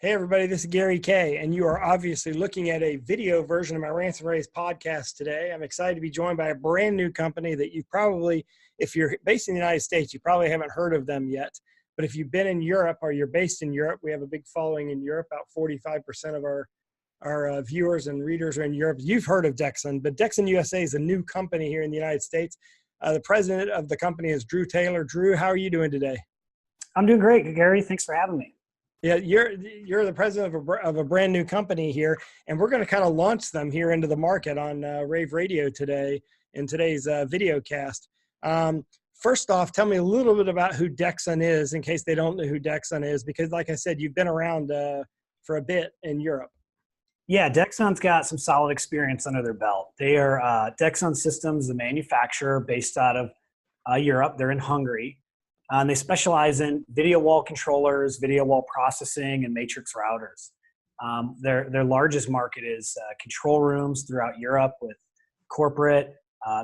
Hey everybody, this is Gary Kay, and you are obviously looking at a video version of my Ransom Raise podcast today. I'm excited to be joined by a brand new company that you probably, if you're based in the United States, you probably haven't heard of them yet. But if you've been in Europe or you're based in Europe, we have a big following in Europe. About 45% of our viewers and readers are in Europe. You've heard of DEXON, but DEXON USA is a new company here in the United States. The president of the company is Drew Taylor. Drew, how are you doing today? I'm doing great, Gary. Thanks for having me. Yeah, you're the president of a brand new company here, and we're going to kind of launch them here into the market on Rave Radio today in today's video cast. First off, tell me a little bit about who DEXON is, in case they don't know who DEXON is, because like I said, you've been around for a bit in Europe. Yeah, DEXON's got some solid experience under their belt. They are DEXON Systems, the manufacturer based out of Europe. They're in Hungary. And they specialize in video wall controllers, video wall processing, and matrix routers. Their largest market is control rooms throughout Europe with corporate,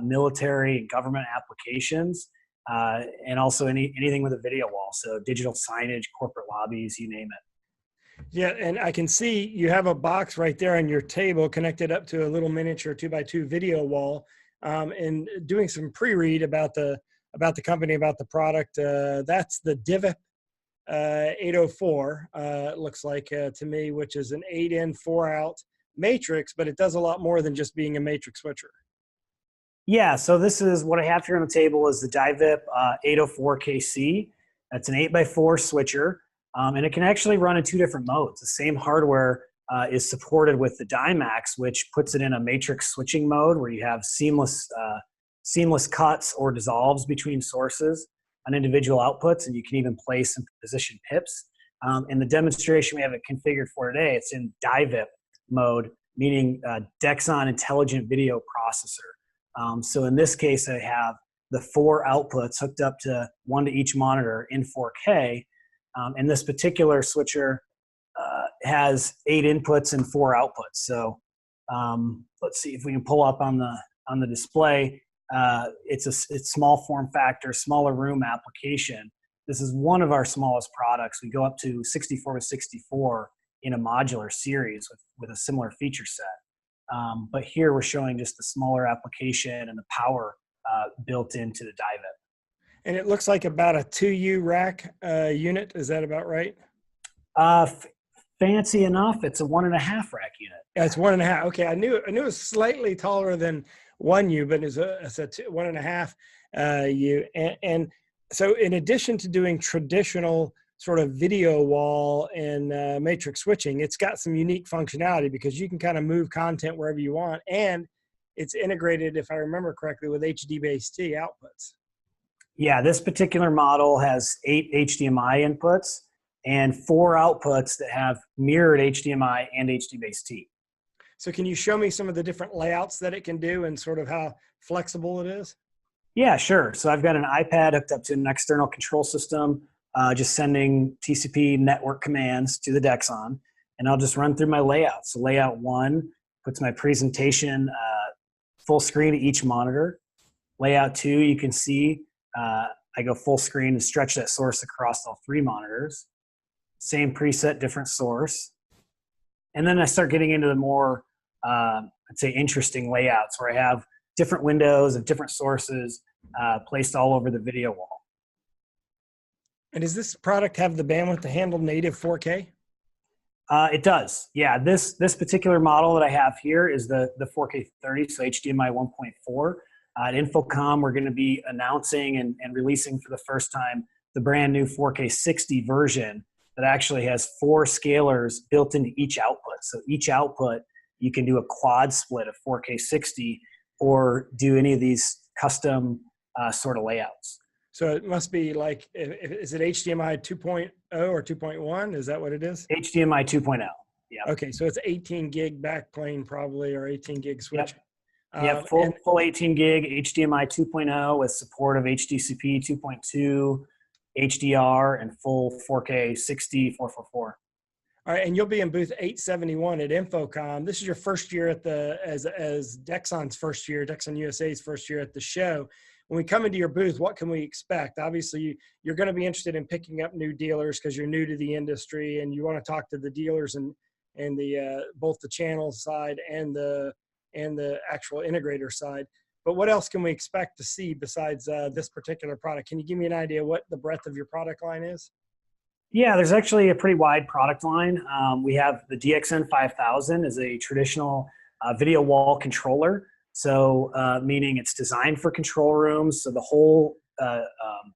military, and government applications, and also anything with a video wall. So digital signage, corporate lobbies, you name it. Yeah, and I can see you have a box right there on your table connected up to a little miniature 2x2 video wall, and doing some pre-read about the company, about the product. That's the DIVIP 804, it looks like to me, which is an 8-in, 4-out matrix, but it does a lot more than just being a matrix switcher. Yeah, so this is what I have here on the table is the DIVIP 804 KC. That's an 8x4 switcher, and it can actually run in two different modes. The same hardware is supported with the DIMAX, which puts it in a matrix switching mode where you have seamless cuts or dissolves between sources on individual outputs, and you can even place and position pips. In the demonstration we have it configured for today, it's in DIVIP mode, meaning DEXON Intelligent Video Processor. So in this case, I have the 4 outputs hooked up to one to each monitor in 4K, and this particular switcher has 8 inputs and 4 outputs. So let's see if we can pull up on the display. It's small form factor, smaller room application. This is one of our smallest products. We go up to 64 to 64 in a modular series with a similar feature set. But here we're showing just the smaller application and the power built into the DIVIP. And it looks like about a 2U rack unit. Is that about right? Fancy enough, it's a 1.5 rack unit. Yeah, it's 1.5. Okay, I knew it was slightly taller than 1U, but it's a 1.5 U. And so in addition to doing traditional sort of video wall and matrix switching, it's got some unique functionality because you can kind of move content wherever you want. And it's integrated, if I remember correctly, with HDBaseT outputs. Yeah, this particular model has 8 HDMI inputs and 4 outputs that have mirrored HDMI and HDBaseT. So can you show me some of the different layouts that it can do and sort of how flexible it is? Yeah, sure. So I've got an iPad hooked up to an external control system, just sending TCP network commands to the DEXON, and I'll just run through my layouts. So layout 1 puts my presentation full screen to each monitor. Layout 2, you can see I go full screen and stretch that source across all 3 monitors. Same preset, different source. And then I start getting into the more, I'd say, interesting layouts where I have different windows of different sources placed all over the video wall. And does this product have the bandwidth to handle native 4K? It does. Yeah, this particular model that I have here is the 4K 30, so HDMI 1.4. At InfoComm, we're going to be announcing and releasing for the first time the brand new 4K 60 version that actually has 4 scalers built into each output. So each output, you can do a quad split of 4K 60 or do any of these custom sort of layouts. So it must be like, is it HDMI 2.0 or 2.1? Is that what it is? HDMI 2.0. Yeah. Okay, so it's 18 gig backplane probably, or 18 gig switch. Yep. Full 18 gig HDMI 2.0 with support of HDCP 2.2, HDR, and full 4K 60 444. All right, and you'll be in booth 871 at InfoComm. This is your first year at as DEXON's first year, DEXON USA's first year at the show. when we come into your booth, what can we expect? Obviously, you're going to be interested in picking up new dealers because you're new to the industry and you want to talk to the dealers and the both the channel side and the actual integrator side. But what else can we expect to see besides this particular product? Can you give me an idea what the breadth of your product line is? Yeah, there's actually a pretty wide product line. We have the DEXON 5000 is a traditional video wall controller. So meaning it's designed for control rooms. So the whole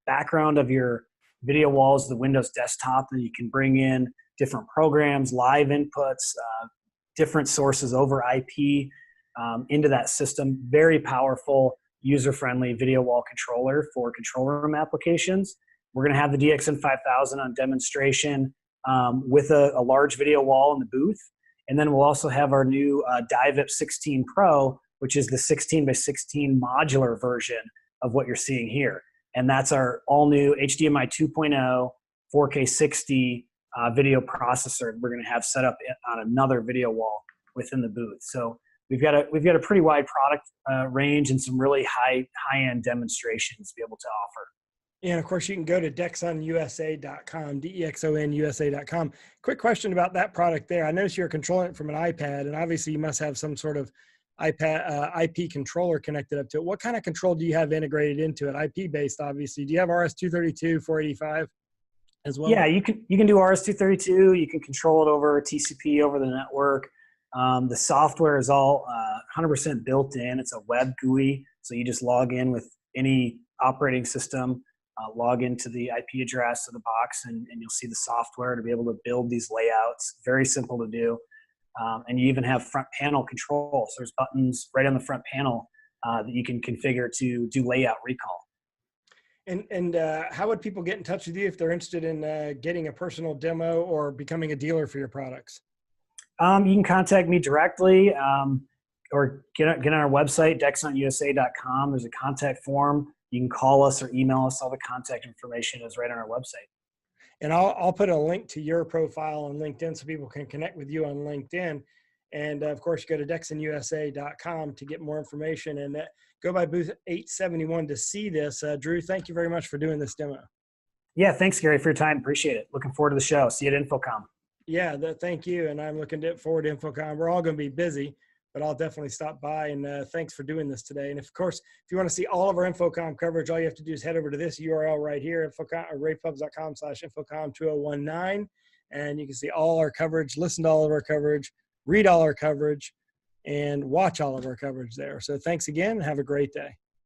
background of your video wall is the Windows desktop, and you can bring in different programs, live inputs, different sources over IP into that system. Very powerful, user-friendly video wall controller for control room applications. We're going to have the DEXON 5000 on demonstration with a large video wall in the booth. And then we'll also have our new DIVIP 16 Pro, which is the 16 by 16 modular version of what you're seeing here. And that's our all new HDMI 2.0 4K 60 video processor we're going to have set up on another video wall within the booth. So we've got a pretty wide product range and some really high-end demonstrations to be able to offer. And of course, you can go to DEXONUSA.com, DEXONUSA.com. Quick question about that product there. I noticed you're controlling it from an iPad, and obviously you must have some sort of iPad IP controller connected up to it. What kind of control do you have integrated into it? IP based, obviously. Do you have RS-232, 485 as well? Yeah, you can do RS-232. You can control it over TCP over the network. The software is all 100% built in. It's a web GUI, so you just log in with any operating system. Log into the IP address of the box and you'll see the software to be able to build these layouts. Very simple to do. And you even have front panel control. So there's buttons right on the front panel that you can configure to do layout recall. And how would people get in touch with you if they're interested in getting a personal demo or becoming a dealer for your products? You can contact me directly or get on our website, DEXONUSA.com. There's a contact form. You can call us or email us. All the contact information is right on our website. And I'll put a link to your profile on LinkedIn so people can connect with you on LinkedIn. And of course, you go to DEXONUSA.com to get more information and go by booth 871 to see this. Drew, thank you very much for doing this demo. Yeah, thanks, Gary, for your time. Appreciate it. Looking forward to the show. See you at InfoComm. Yeah, thank you. And I'm looking forward to InfoComm. We're all going to be busy, but I'll definitely stop by, and thanks for doing this today. And of course, if you want to see all of our InfoComm coverage, all you have to do is head over to this URL right here, ravepubs.com/InfoComm2019, and you can see all our coverage, listen to all of our coverage, read all our coverage, and watch all of our coverage there. So thanks again. Have a great day.